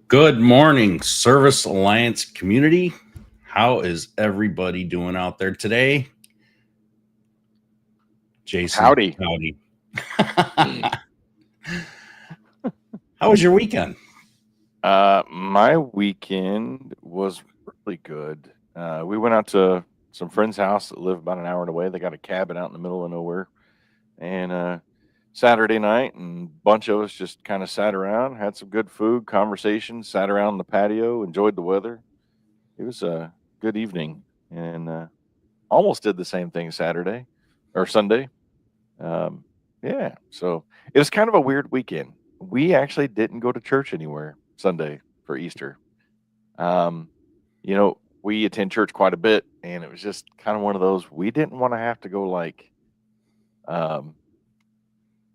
Good morning, Service Alliance community. How is everybody doing out there today? Jason, Howdy. howdy. How was your weekend? My weekend was really good. We went out to some friend's house that live about an hour away. They got a cabin out in the middle of nowhere. And Saturday night, and a bunch of us just kind of sat around, had some good food, conversation, sat around the patio, enjoyed the weather. It was a good evening, and almost did the same thing Saturday or Sunday. Um, yeah, so it was kind of a weird weekend. We actually didn't go to church anywhere Sunday for Easter. Um, we attend church quite a bit, and it was just kind of one of those we didn't want to have to go um,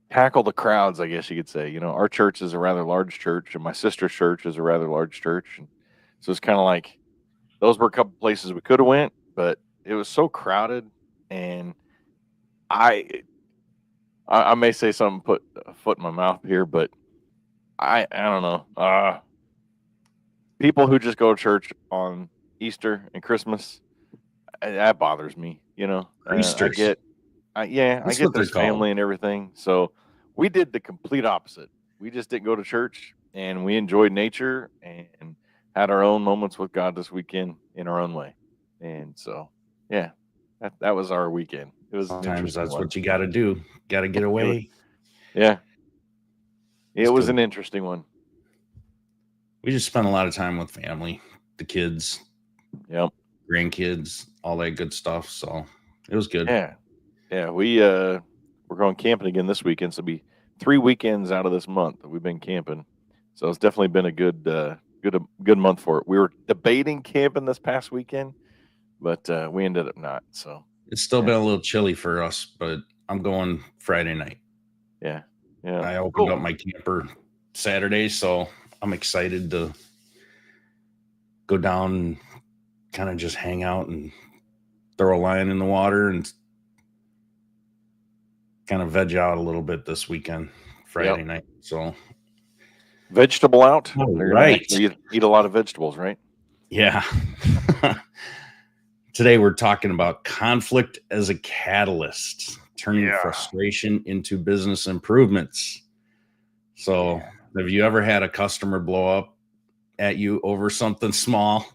tackle the crowds, I guess you could say. Our church is a rather large church, and my sister's church is a rather large church, and so it's kind of like those were a couple places we could have went, but it was so crowded, and I I may say something, put a foot in my mouth here, but I don't know. People who just go to church on Easter and Christmas, that bothers me. I Priesters. get, I That's get what they're there's called. family and everything. So we did the complete opposite. We just didn't go to church, and we enjoyed nature and had our own moments with God this weekend in our own way. And so, yeah, that was our weekend. It was an Sometimes interesting that's one. what you got to do. Got to get It was, away. yeah, it It's was good. an interesting one. We just spent a lot of time with family, the kids, Yep. grandkids, all that good stuff. So it was good. Yeah. Yeah, we're going camping again this weekend. So it'll be 3 weekends out of this month that we've been camping. So it's definitely been a good month for it. We were debating camping this past weekend, but we ended up not. So It's still yeah, been a little chilly for us, but I'm going Friday night. yeah, yeah. I opened Cool. up my camper Saturday, so I'm excited to go down and kind of just hang out and throw a line in the water and kind of veg out a little bit this weekend, Yep. Friday night. So, Vegetable out. all They're gonna right. actually eat a lot of vegetables, right? Yeah. Today we're talking about conflict as a catalyst, turning Yeah. frustration into business improvements. So, Yeah. have you ever had a customer blow up at you over something small,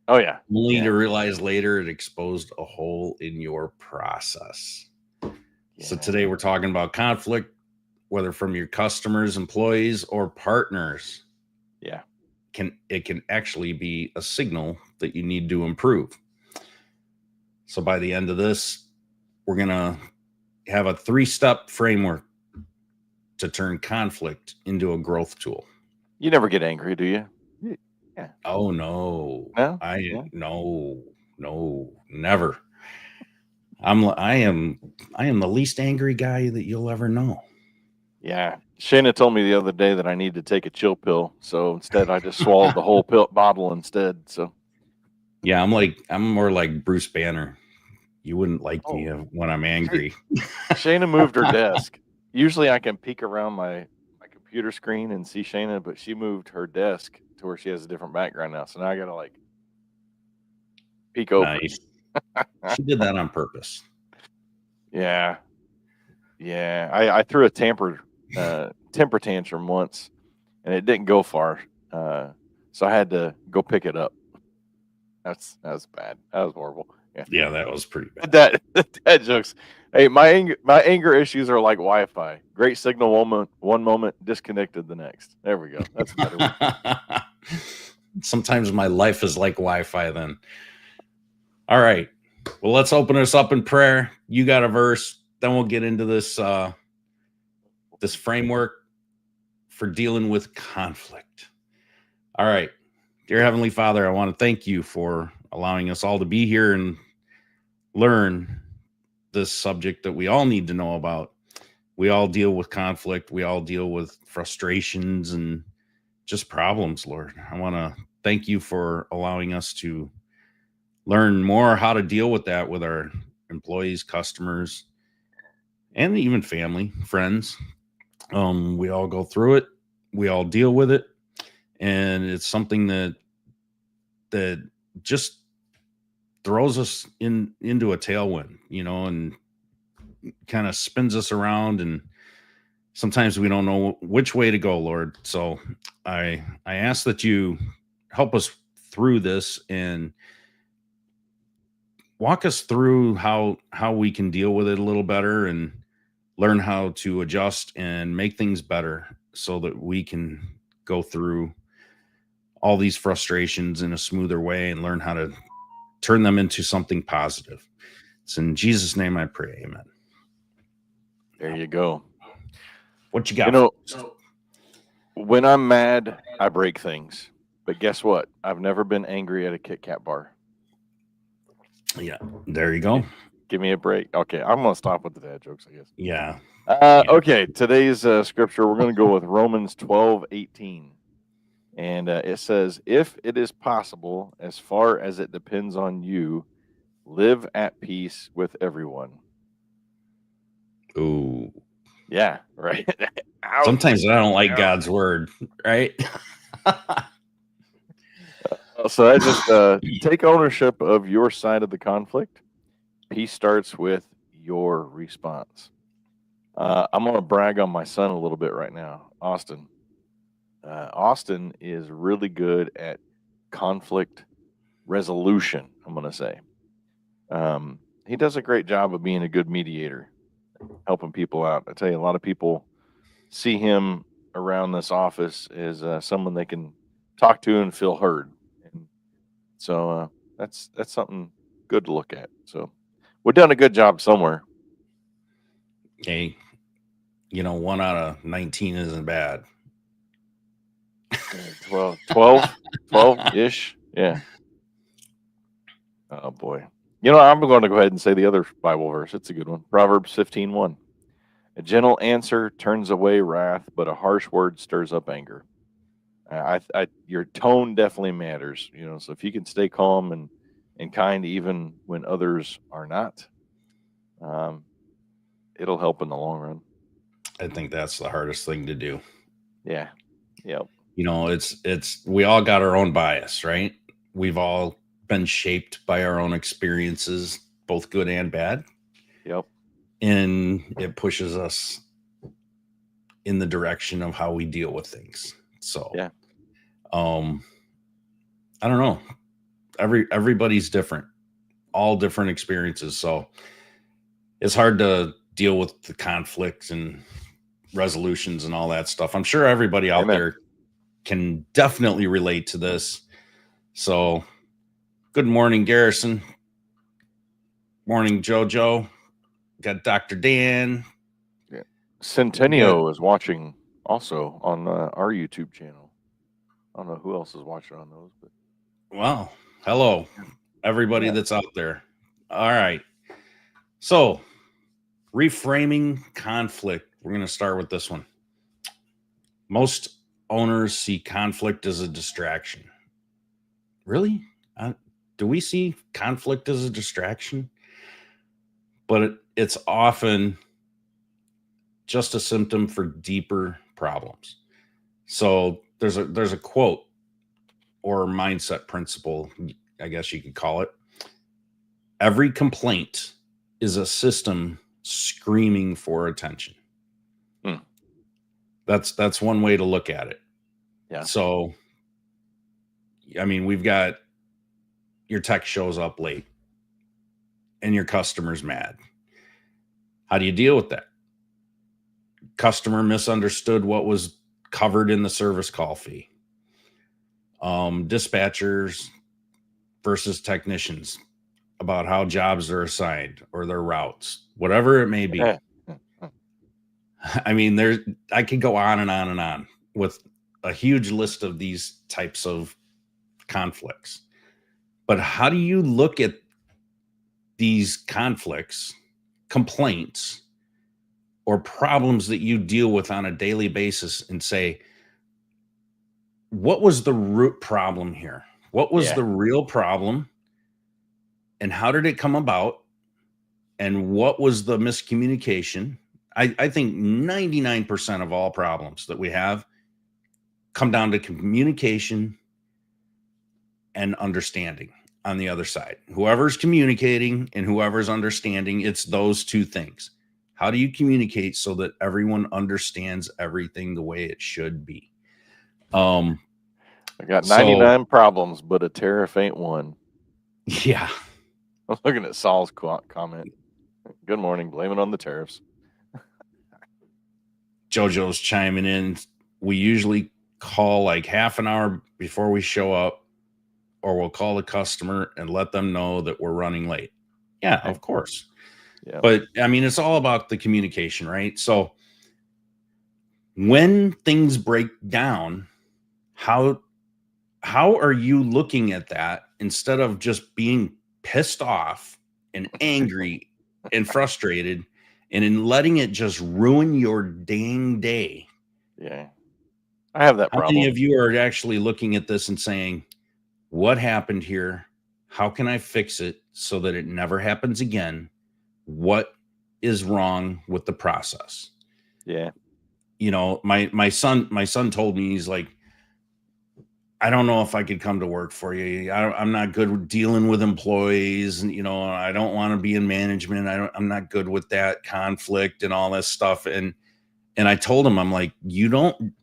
Oh yeah. only to Yeah. realize later it exposed a hole in your process? So, Yeah. today we're talking about conflict, whether from your customers, employees, or partners. Yeah. It can actually be a signal that you need to improve. So by the end of this, we're going to have a 3-step framework to turn conflict into a growth tool. You never get angry, do you? Yeah. Oh no. No. I No. no, no, never. I am the least angry guy that you'll ever know. Yeah. Shayna told me the other day that I need to take a chill pill. So instead, I just swallowed the whole pill bottle instead. So, Yeah, I'm more like Bruce Banner. You wouldn't like me oh, when I'm she, angry. Shayna moved her desk. Usually I can peek around my computer screen and see Shayna, but she moved her desk to where she has a different background now. So now I got to peek over. Nice. She did that on purpose. Yeah. Yeah. I threw a temper tantrum once and it didn't go far. So I had to go pick it up. That was bad. That was horrible. Yeah. Yeah, that was pretty bad. Dad jokes. Hey, my anger issues are like Wi-Fi. Great signal one moment, disconnected the next. There we go. That's a better one. Sometimes my life is like Wi-Fi then. All right. Well, let's open us up in prayer. You got a verse, then we'll get into this framework for dealing with conflict. All right. Dear Heavenly Father, I want to thank you for allowing us all to be here and learn this subject that we all need to know about. We all deal with conflict. We all deal with frustrations and just problems, Lord. I want to thank you for allowing us to learn more how to deal with that with our employees, customers, and even family, friends. We all go through it. We all deal with it. and it's something that just throws us into a tailwind, and kind of spins us around, and sometimes we don't know which way to go, Lord. So I ask that you help us through this and walk us through how we can deal with it a little better and learn how to adjust and make things better so that we can go through all these frustrations in a smoother way and learn how to turn them into something positive. It's in Jesus' name I pray. Amen. There you go. What you You got? know, when I'm mad, I break things. But guess what? I've never been angry at a Kit Kat bar. Yeah, there you go. Give me a break. Okay, I'm going to stop with the dad jokes, I guess. Yeah. Okay, today's scripture, we're going to go with Romans 12:18. And it says, if it is possible, as far as it depends on you, live at peace with everyone. Ooh. Yeah, right. Sometimes I don't like God's word, right? So I just take ownership of your side of the conflict. Peace starts with your response. I'm going to brag on my son a little bit right now, Austin. Austin is really good at conflict resolution, I'm going to say. He does a great job of being a good mediator, helping people out. I tell you, a lot of people see him around this office as someone they can talk to and feel heard. And so that's something good to look at. So we've done a good job somewhere. Hey, 1 out of 19 isn't bad. 12-ish. Yeah. Oh boy. I'm going to go ahead and say the other Bible verse. It's a good one. Proverbs 15:1. A gentle answer turns away wrath, but a harsh word stirs up anger. Your tone definitely matters. So if you can stay calm and kind even when others are not, it'll help in the long run. I think that's the hardest thing to do. Yeah. Yep. It's we all got our own bias, right? We've all been shaped by our own experiences, both good and bad. Yep. And it pushes us in the direction of how we deal with things. So, yeah. I don't know. Everybody's different, all different experiences. So it's hard to deal with the conflicts and resolutions and all that stuff. I'm sure everybody out there can definitely relate to this. So good morning, Garrison. Morning, JoJo. Got Dr. Dan. Yeah. Centennial is watching also on our YouTube channel. I don't know who else is watching on those, but wow. Hello, everybody that's out there. All right. So reframing conflict. We're going to start with this one. Most owners see conflict as a distraction. Really? Do we see conflict as a distraction? But it's often just a symptom for deeper problems. So there's a quote or mindset principle, I guess you could call it. Every complaint is a system screaming for attention. That's one way to look at it. Yeah. So, I mean, we've got your tech shows up late and your customer's mad. How do you deal with that? Customer misunderstood what was covered in the service call fee. Dispatchers versus technicians about how jobs are assigned or their routes, whatever it may be. I mean, I could go on and on and on with a huge list of these types of conflicts. But how do you look at these conflicts, complaints, or problems that you deal with on a daily basis and say, what was the root problem here? What was the real problem? And how did it come about? And what was the miscommunication? I think 99% of all problems that we have come down to communication and understanding on the other side. Whoever's communicating and whoever's understanding, it's those two things. How do you communicate so that everyone understands everything the way it should be? I got So 99 problems, but a tariff ain't one. yeah, I'm looking at Saul's comment. Good morning. Blame it on the tariffs. JoJo's chiming in. We usually call like half an hour before we show up, or we'll call the customer and let them know that we're running late. Yeah, Okay. of course. Yeah. But I mean, it's all about the communication, right? So when things break down, how are you looking at that instead of just being pissed off and angry and frustrated and in letting it just ruin your dang day? Yeah. I have that How many problem. of you are actually looking at this and saying, what happened here? How can I fix it so that it never happens again? What is wrong with the process? Yeah. You know, my son told me, he's like, I don't know if I could come to work for you. I'm not good with dealing with employees, and I don't want to be in management. I'm not good with that conflict and all this stuff. And I told him, I'm like, you don't.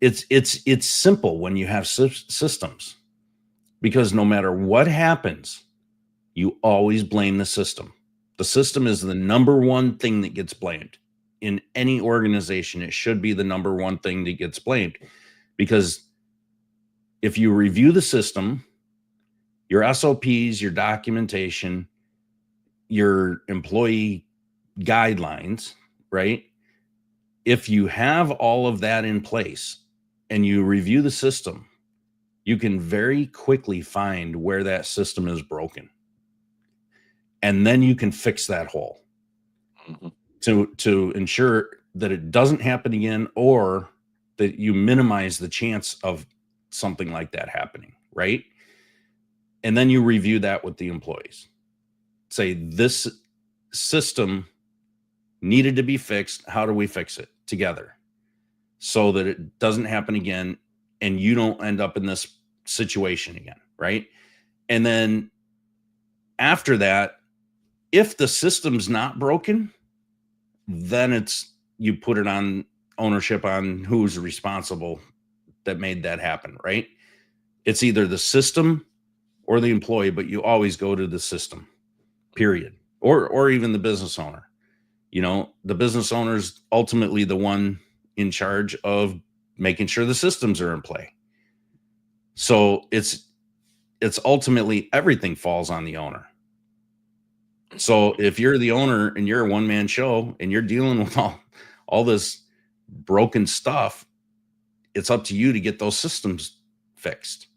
It's simple when you have systems, because no matter what happens, you always blame the system. The system is the number one thing that gets blamed in any organization. It should be the number one thing that gets blamed, because if you review the system, your SOPs, your documentation, your employee guidelines, right? If you have all of that in place and you review the system, you can very quickly find where that system is broken. And then you can fix that hole to ensure that it doesn't happen again, or that you minimize the chance of something like that happening, right? And then you review that with the employees. Say, this system needed to be fixed. How do we fix it together so that it doesn't happen again and you don't end up in this situation again, right? And then after that, if the system's not broken, then you put it on ownership on who's responsible that made that happen, right? It's either the system or the employee, but you always go to the system, period. Or even the business owner. The business owner's ultimately the one in charge of making sure the systems are in play. So it's ultimately, everything falls on the owner. So if you're the owner and you're a one-man show and you're dealing with all this broken stuff, it's up to you to get those systems fixed,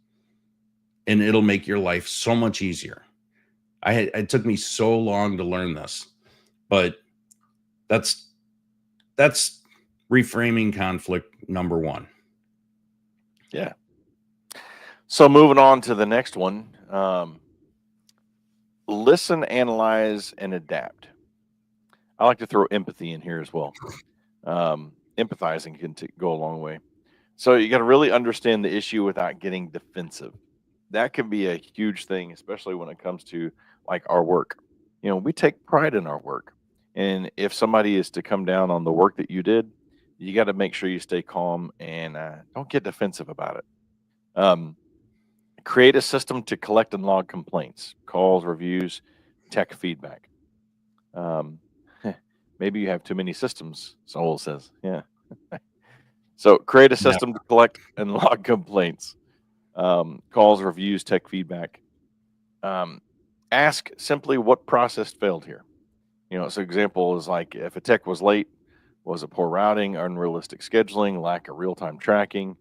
and it'll make your life so much easier. It took me so long to learn this, but that's reframing conflict number one. Yeah. So moving on to the next one, listen, analyze, and adapt. I like to throw empathy in here as well. Empathizing can go a long way. So you got to really understand the issue without getting defensive. That can be a huge thing, especially when it comes to like our work. We take pride in our work. And if somebody is to come down on the work that you did, you got to make sure you stay calm and don't get defensive about it. Create a system to collect and log complaints, calls, reviews, tech feedback. Maybe you have too many systems, Saul says. Yeah. So create a system to collect and log complaints, calls, reviews, tech feedback. Ask simply what process failed here. So example is like if a tech was late, was it poor routing, unrealistic scheduling, lack of real-time tracking?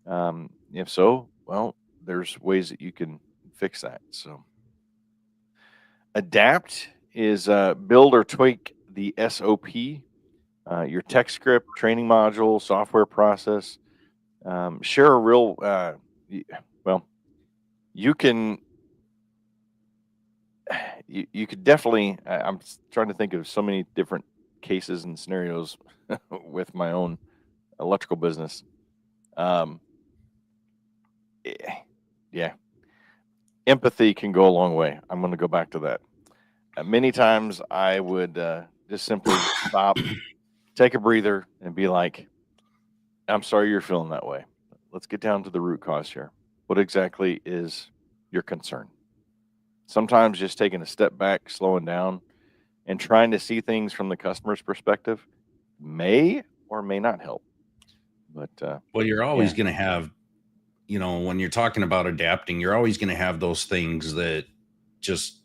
If so, well, there's ways that you can fix that. So adapt is build or tweak the SOP, your tech script, training module, software process. Share a real, well, you can, you could definitely, I'm trying to think of so many different cases and scenarios with my own electrical business. Um, eh, yeah, empathy can go a long way. I'm going to go back to that. Many times I would just simply stop, take a breather, and be like, I'm sorry you're feeling that way. Let's get down to the root cause here. What exactly is your concern? Sometimes just taking a step back, slowing down, and trying to see things from the customer's perspective may or may not help. But Well, you're always yeah, going to have, when you're talking about adapting, you're always going to have those things that just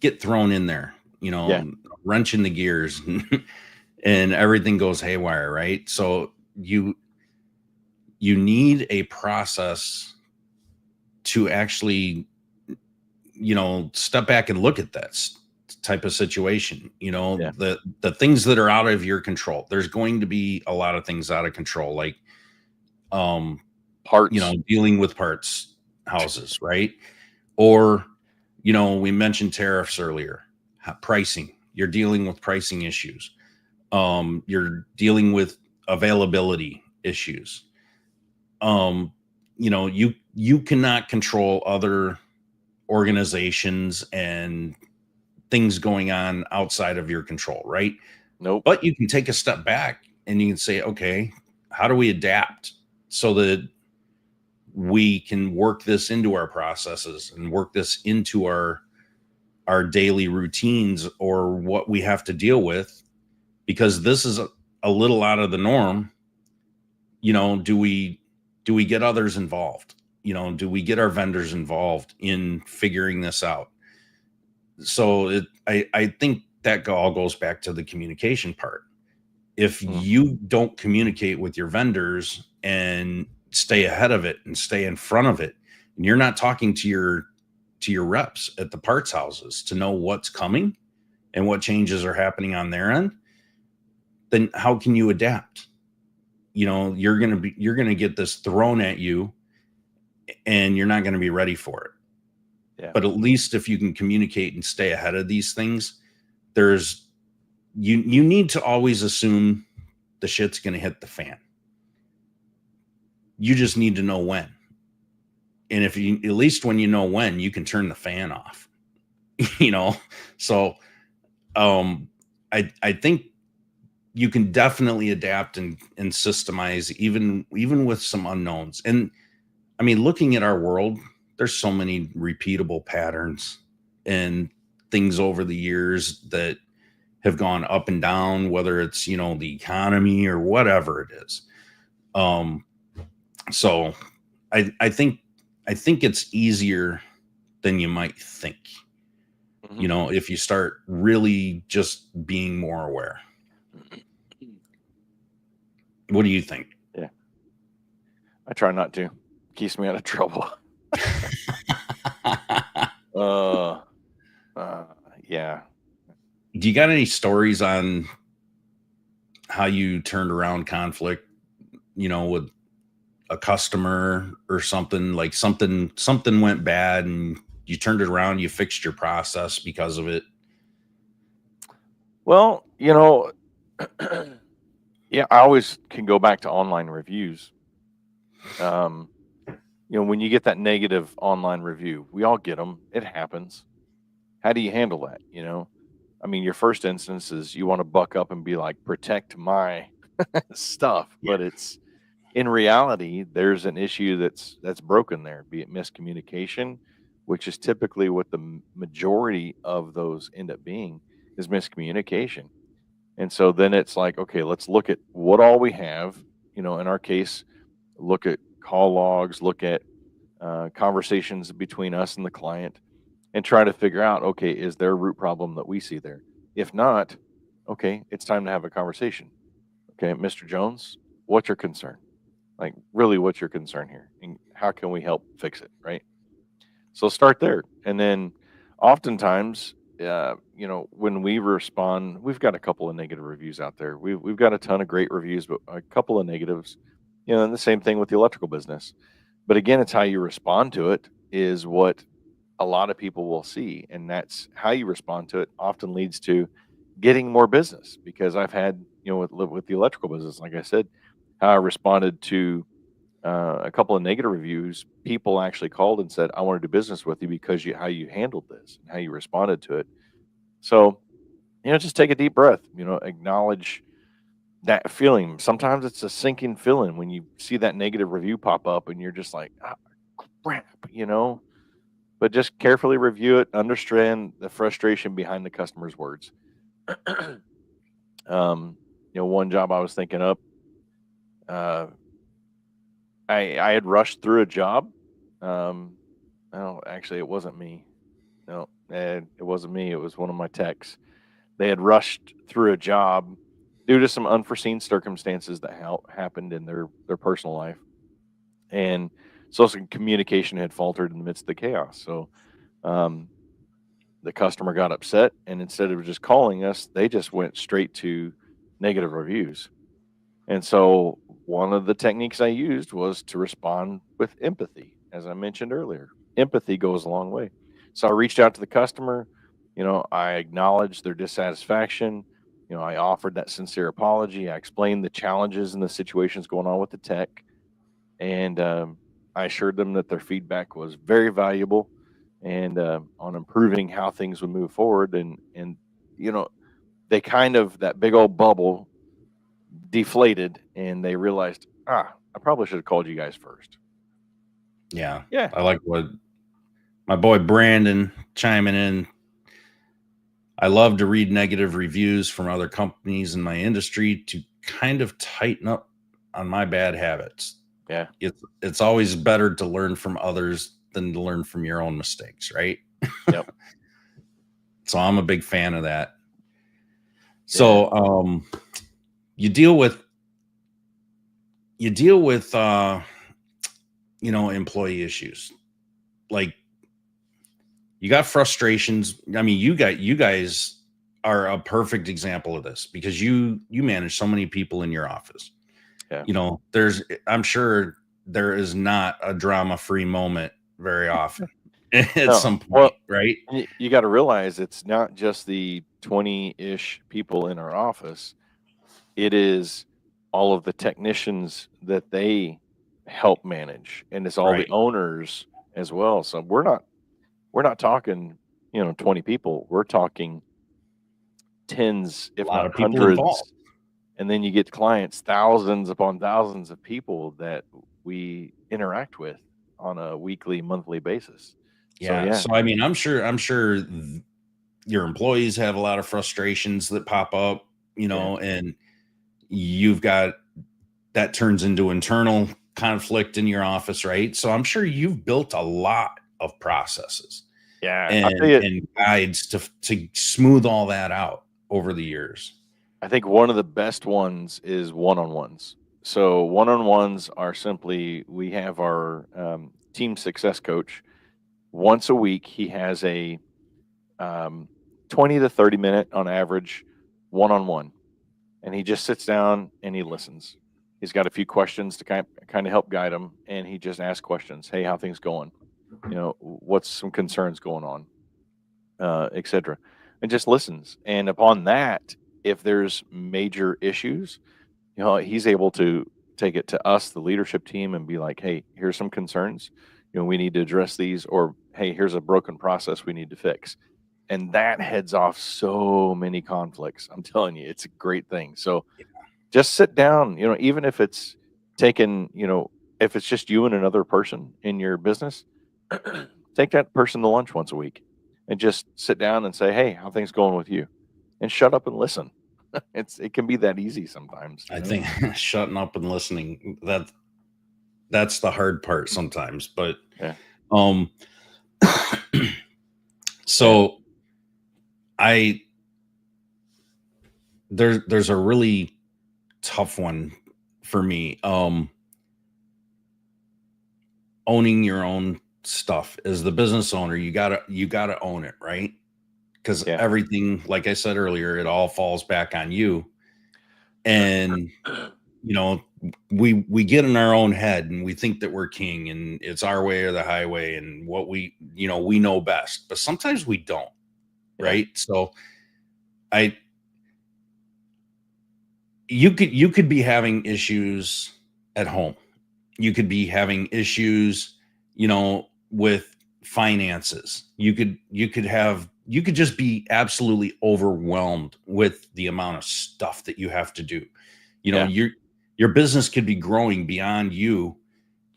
get thrown in there, yeah, wrench in the gears and everything goes haywire, right? So you need a process to actually, step back and look at this type of situation. yeah, The things that are out of your control. There's going to be a lot of things out of control, like um parts. dealing with parts houses, right? Or, we mentioned tariffs earlier, pricing. You're dealing with pricing issues. You're dealing with availability issues. Um, you cannot control other organizations and things going on outside of your control, right? Nope. But you can take a step back and you can say, okay, how do we adapt so that we can work this into our processes and work this into our daily routines or what we have to deal with, because this is a little out of the norm. Do we get others involved? Do we get our vendors involved in figuring this out? So I think that all goes back to the communication part. If Mm, you don't communicate with your vendors and stay ahead of it and stay in front of it, and you're not talking to your reps at the parts houses to know what's coming and what changes are happening on their end, then how can you adapt? You're going to get this thrown at you and you're not going to be ready for it. yeah, But at least if you can communicate and stay ahead of these things, there's you need to always assume the shit's going to hit the fan. You just need to know when. And if you, at least when you know when, you can turn the fan off. you know so um I think you can definitely adapt and systemize, even with some unknowns. And I mean, looking at our world, there's so many repeatable patterns and things over the years that have gone up and down, whether it's the economy or whatever it is. um so I think it's easier than you might think, hmm if you start really just being more aware. What do you think? yeah. I try not to. Keeps me out of trouble. uh, uh, yeah. Do you got any stories on how you turned around conflict, with a customer or something, like something went bad and you turned it around, you fixed your process because of it? Well, yeah, I always can go back to online reviews. Um, when you get that negative online review, we all get them. It happens. How do you handle that? I mean, your first instance is you want to buck up and be like, protect my stuff, Yeah. but it's in reality, there's an issue that's broken there, be it miscommunication, which is typically what the majority of those end up being is miscommunication. And so then it's like, okay, let's look at what all we have. In our case, look at call logs, look at conversations between us and the client, and try to figure out, okay, is there a root problem that we see there? If not, okay, it's time to have a conversation. Okay, Mr. Jones, what's your concern? Like, really, what's your concern here? And how can we help fix it? Right. So start there. And then oftentimes, when we respond, we've got a couple of negative reviews out there. We've got a ton of great reviews, but a couple of negatives. And the same thing with the electrical business. But again, it's how you respond to it is what a lot of people will see, and that's how you respond to it often leads to getting more business. Because I've had, with the electrical business, like I said, how I responded to a couple of negative reviews. People actually called and said, "I want to do business with you because how you handled this and how you responded to it." So, just take a deep breath. Acknowledge that feeling. Sometimes it's a sinking feeling when you see that negative review pop up, and you're just like, "Ah, crap," But just carefully review it, understand the frustration behind the customer's words. One job I was thinking up, uh, I had rushed through a job. No, actually, it wasn't me. No, it wasn't me. It was one of my techs. They had rushed through a job due to some unforeseen circumstances that happened in their personal life, and social communication had faltered in the midst of the chaos. So, um, the customer got upset, and instead of just calling us, they just went straight to negative reviews. And so one of the techniques I used was to respond with empathy, as I mentioned earlier. Empathy goes a long way. So I reached out to the customer, I acknowledged their dissatisfaction. I offered that sincere apology. I explained the challenges and the situations going on with the tech. And I assured them that their feedback was very valuable and on improving how things would move forward. And, you know, they kind of, that big old bubble deflated and they realized, I probably should have called you guys first. Yeah. Yeah. I like what my boy Brandon chiming in. I love to read negative reviews from other companies in my industry to kind of tighten up on my bad habits. Yeah. It's always better to learn from others than to learn from your own mistakes, right? Yep. So I'm a big fan of that. So you deal with employee issues. Like, you got frustrations. I mean, you guys are a perfect example of this because you manage so many people in your office. Yeah. I'm sure there is not a drama-free moment very often at No. some point, Well, right? you got to realize it's not just the 20-ish people in our office. It is all of the technicians that they help manage, and it's all the Right. owners as well. So we're not talking, 20 people. We're talking tens, A if lot not of people involved. hundreds. And then you get clients, thousands upon thousands of people that we interact with on a weekly, monthly basis. So Yeah. yeah, So I mean, I'm sure your employees have a lot of frustrations that pop up, yeah, and you've got that turns into internal conflict in your office, right? So I'm sure you've built a lot of processes yeah. I'll tell and you, guides to smooth all that out over the years. I think one of the best ones is one-on-ones. So one-on-ones are simply, we have our team success coach. Once a week, he has a um, 20 to 30 minute on average one-on-one, and he just sits down and he listens. He's got a few questions to kind of help guide him, and he just asks questions. Hey, how things going? What's some concerns going on, etc. And just listens. And upon that, if there's major issues, he's able to take it to us, the leadership team, and be like, hey, here's some concerns. We need to address these, or hey, here's a broken process we need to fix. And that heads off so many conflicts. I'm telling you, it's a great thing. So just sit down, even if it's taken, if it's just you and another person in your business, take that person to lunch once a week and just sit down and say, hey, how things going with you? And shut up and listen. It can be that easy sometimes. I think shutting up and listening, that's the hard part sometimes. But Yeah. um Yeah. so there's a really tough one for me. Owning your own stuff as the business owner, you gotta own it, right? Because Yeah. everything, like I said earlier, it all falls back on you. And we get in our own head and we think that we're king and it's our way or the highway and what we know best, but sometimes we don't. Yeah. Right. So I you could be having issues at home. You could be having issues, with finances. You could just be absolutely overwhelmed with the amount of stuff that you have to do. Yeah. Your business could be growing beyond you,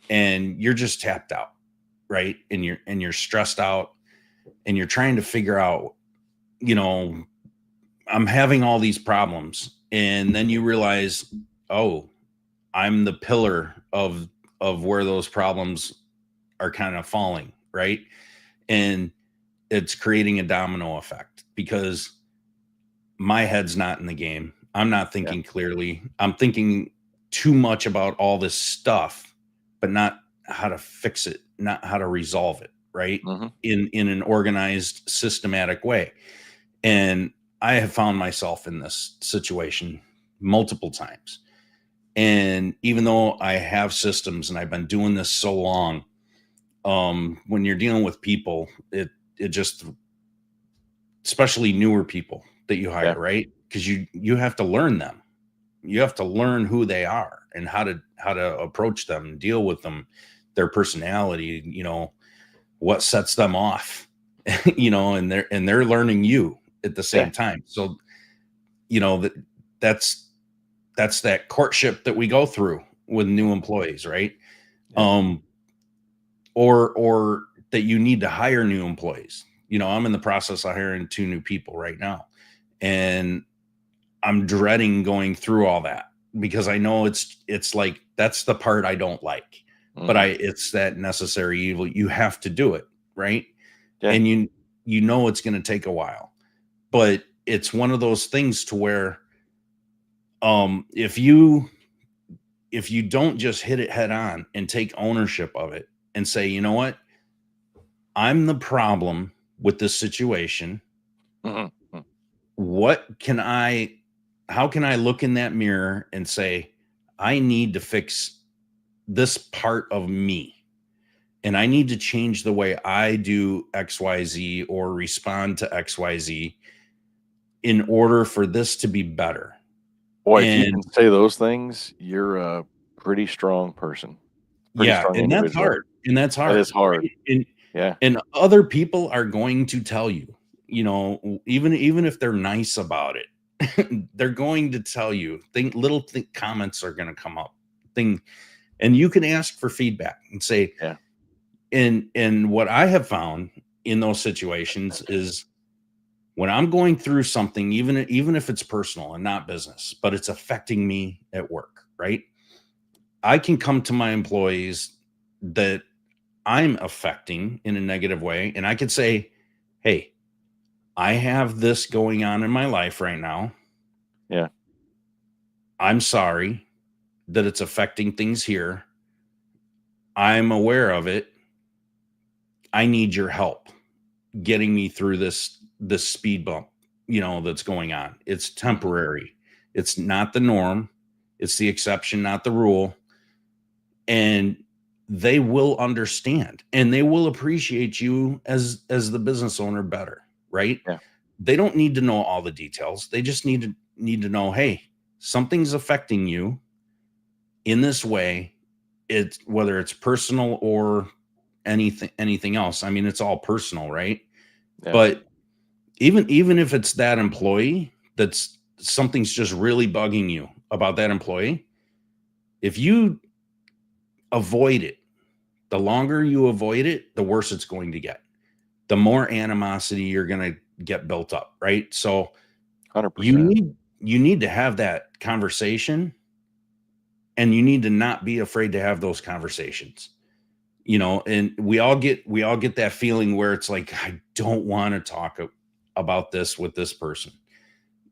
and you're just tapped out, right? And you're stressed out, and you're trying to figure out, you know, I'm having all these problems. And then you realize, oh, I'm the pillar of where those problems are kind of falling, right? And it's creating a domino effect because my head's not in the game. I'm not Yeah. thinking clearly. I'm thinking too much about all this stuff, but not how to fix it, not how to resolve it, right? Mm-hmm. In an organized, systematic way. And I have found myself in this situation multiple times. And even though I have systems and I've been doing this so long, when you're dealing with people, it just, especially newer people that you hire, Yeah. right? Because you have to learn them. You have to learn who they are and how to approach them and deal with them, their personality, what sets them off, and they're learning you at the Yeah. same time. So, that that's that's that courtship that we go through with new employees, right? Yeah. Or that you need to hire new employees. I'm in the process of hiring 2 new people right now, and I'm dreading going through all that because I know it's like that's the part I don't like. But Mm-hmm. it's that necessary evil. You have to do it, right? Yeah. And you know it's going to take a while. But it's one of those things to where if you don't just hit it head on and take ownership of it and say, you know what? I'm the problem with this situation. Mm-hmm. What can I how can I look in that mirror and say, I need to fix this part of me, and I need to change the way I do XYZ or respond to XYZ in order for this to be better. Boy, if you can And say those things, you're a pretty strong person, pretty yeah, strong and that's individual. hard. And that's That is hard. hard. Right? And Yeah. and other people are going to tell you, even if they're nice about it, they're going to tell you comments are going to come up. Thing And you can ask for feedback and say, Yeah. and what I have found in those situations is when I'm going through something, even if it's personal and not business, but it's affecting me at work, right? I can come to my employees that I'm affecting in a negative way, and I could say, hey, I have this going on in my life right now. Yeah. I'm sorry that it's affecting things here. I'm aware of it. I need your help getting me through this speed bump, that's going on. It's Mm-hmm. temporary. It's not the norm. It's the exception, not the rule. And they will understand and they will appreciate you as the business owner better, right? Yeah. They don't need to know all the details. They just need to know, hey, something's affecting you in this way. It's whether it's personal or anything else. I mean, it's all personal, right? Yeah. But even if it's that employee that's something's just really bugging you about that employee, if you avoid it, the longer you avoid it, the worse it's going to get. The more animosity you're going to get built up, right? So you 100%. need to have that conversation, and you need to not be afraid to have those conversations. And we all get that feeling where it's like, I don't want to talk about this with this person.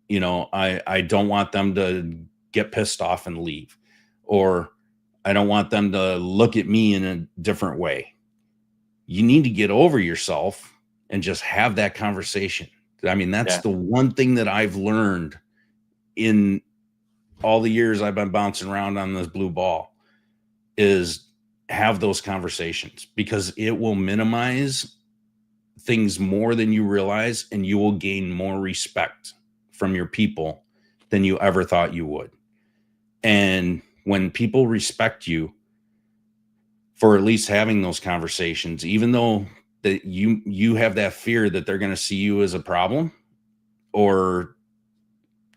I don't want them to get pissed off and leave, or I don't want them to look at me in a different way. You need to get over yourself and just have that conversation. I mean, that's Yeah. the one thing that I've learned in all the years I've been bouncing around on this blue ball is have those conversations, because it will minimize things more than you realize, and you will gain more respect from your people than you ever thought you would. And when people respect you for at least having those conversations, even though that you have that fear that they're going to see you as a problem, or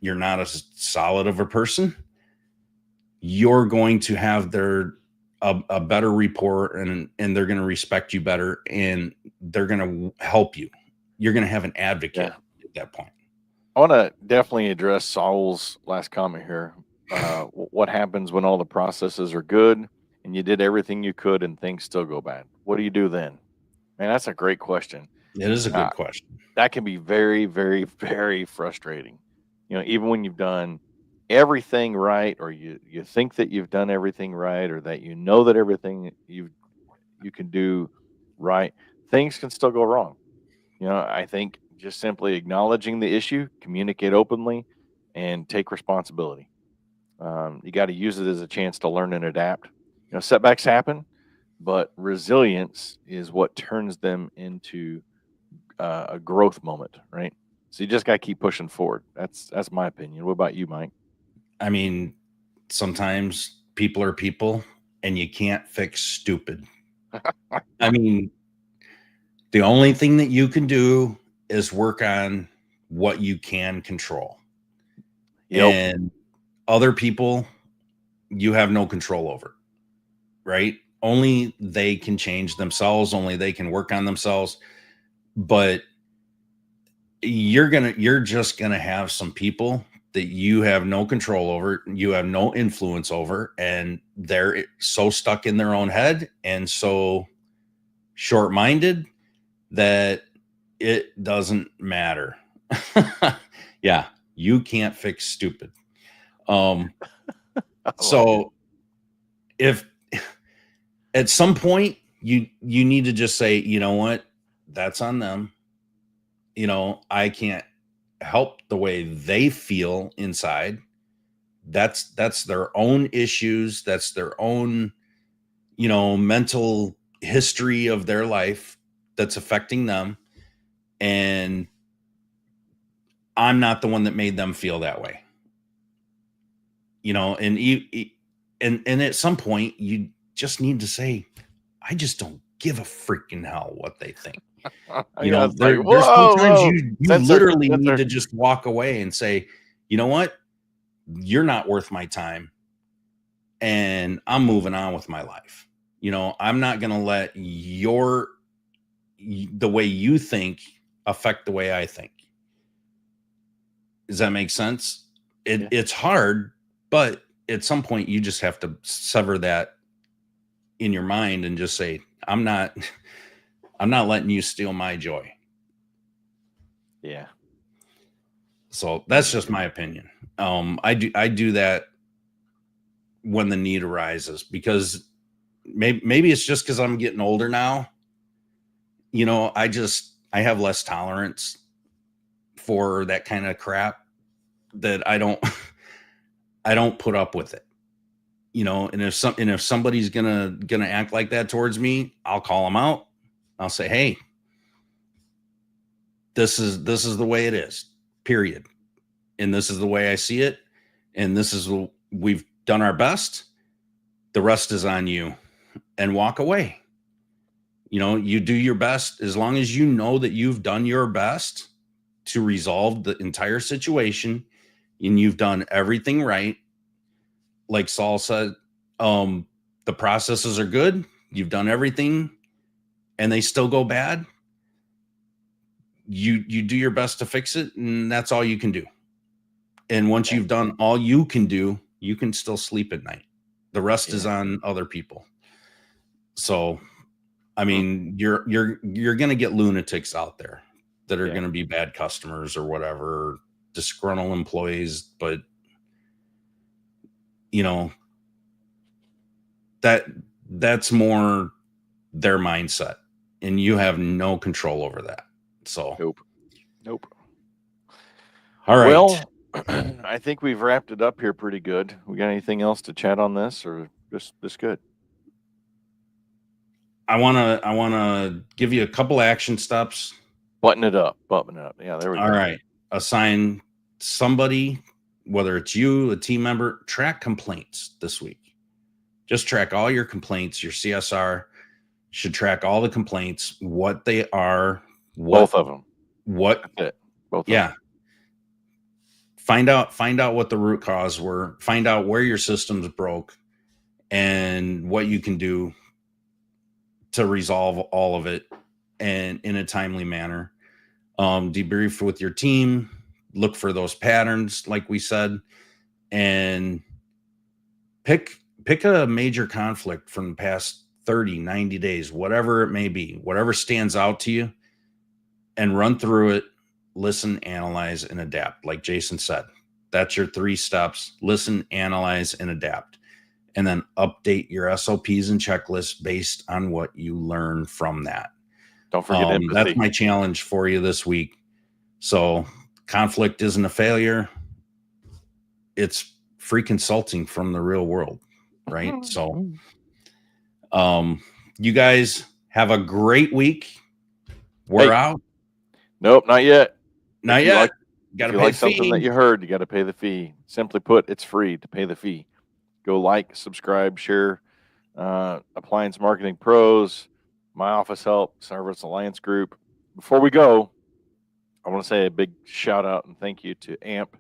you're not as solid of a person, you're going to have a better rapport, and they're going to respect you better, and they're going to help you. You're going to have an advocate at that point. I want to definitely address Saul's last comment here. What happens when all the processes are good and you did everything you could and things still go bad? What do you do then? Man, that's a great question. It is a good question. That can be very, very, very frustrating. Even when you've done everything right, or you think that you've done everything right, or that that everything you can do right, things can still go wrong. I think just simply acknowledging the issue, communicate openly, and take responsibility. You got to use it as a chance to learn and adapt. Setbacks happen, but resilience is what turns them into a growth moment, right? So you just got to keep pushing forward. That's my opinion. What about you, Mike? I mean, sometimes people are people, and you can't fix stupid. I mean, the only thing that you can do is work on what you can control. Yep. And other people, you have no control over, right? Only they can change themselves, only they can work on themselves. But you're just gonna have some people that you have no control over, you have no influence over, and they're so stuck in their own head and so short-minded that it doesn't matter. Yeah, you can't fix stupid. So if at some point you need to just say, you know what, that's on them. I can't help the way they feel inside. That's their own issues, that's their own mental history of their life that's affecting them, and I'm not the one that made them feel that way. And at some point you just need to say, I just don't give a freaking hell what they think. There's sometimes you literally need to just walk away and say, you know what, you're not worth my time, and I'm moving on with my life. I'm not going to let the way you think affect the way I think. Does that make sense? It's hard, but at some point you just have to sever that in your mind and just say, I'm not letting you steal my joy. Yeah. So that's just my opinion. I do that when the need arises, because maybe it's just because I'm getting older now. I have less tolerance for that kind of crap, that I don't put up with it. And if somebody's gonna act like that towards me, I'll call them out. I'll say, hey, this is the way it is, period. And this is the way I see it. And we've done our best. The rest is on you, and walk away. You do your best. As long as you know that you've done your best to resolve the entire situation, and you've done everything right, like Saul said, the processes are good, you've done everything, and they still go bad, you do your best to fix it, and that's all you can do. And once you've done all you can do, you can still sleep at night. The rest is on other people. So I mean, you're going to get lunatics out there that are going to be bad customers or whatever, disgruntled employees, but that's more their mindset, and you have no control over that. So Nope. All right. Well, I think we've wrapped it up here pretty good. We got anything else to chat on this, or just good? I want to give you a couple action steps. Button it up. Yeah, there we go. All right. Assign somebody whether it's you, a team member, track complaints this week. Just track all your complaints. Your CSR should track all the complaints, what they are, Both of them. What? That's it. Both. Yeah. Find out what the root cause were. Find out where your systems broke, and what you can do to resolve all of it, and in a timely manner. Debrief with your team. Look for those patterns, like we said, and pick a major conflict from the past 30, 90 days, whatever it may be, whatever stands out to you, and run through it, listen, analyze, and adapt. Like Jason said, that's your 3 steps: listen, analyze, and adapt. And then update your SOPs and checklists based on what you learn from that. Don't forget empathy. That's my challenge for you this week. So conflict isn't a failure. It's free consulting from the real world, right? So you guys have a great week. We're out. Nope, not yet. Not yet. Got to pay something that you heard. You got to pay the fee. Simply put, it's free to pay the fee. Go like, subscribe, share. Appliance Marketing Pros, My Office Help, Service Alliance Group. Before we go, I want to say a big shout out and thank you to AMP,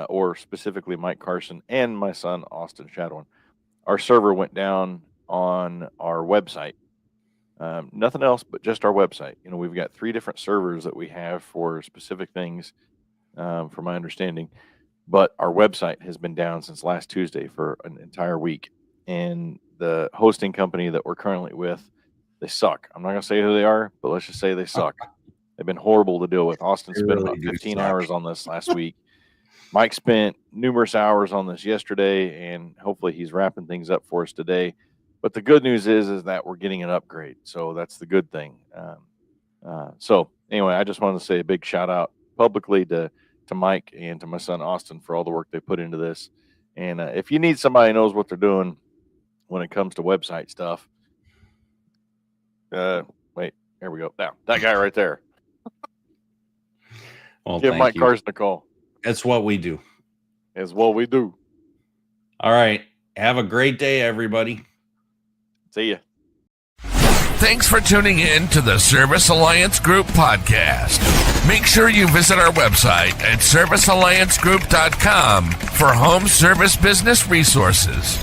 or specifically Mike Carson and my son Austin Shadowin. Our server went down on our website. Nothing else but just our website. You know, we've got 3 different servers that we have for specific things, from my understanding. But our website has been down since last Tuesday for an entire week. And the hosting company that we're currently with, they suck. I'm not going to say who they are, but let's just say they suck. They've been horrible to deal with. Austin spent about 15 hours on this last week. Mike spent numerous hours on this yesterday, and hopefully he's wrapping things up for us today. But the good news is that we're getting an upgrade. So that's the good thing. So anyway, I just wanted to say a big shout out publicly to Mike and to my son Austin for all the work they put into this. And if you need somebody who knows what they're doing when it comes to website stuff, wait, here we go. Now, that guy right there. Well, give Mike Carson a call. It's what we do. It's what we do. All right. Have a great day, everybody. See ya. Thanks for tuning in to the Service Alliance Group podcast. Make sure you visit our website at servicealliancegroup.com for home service business resources.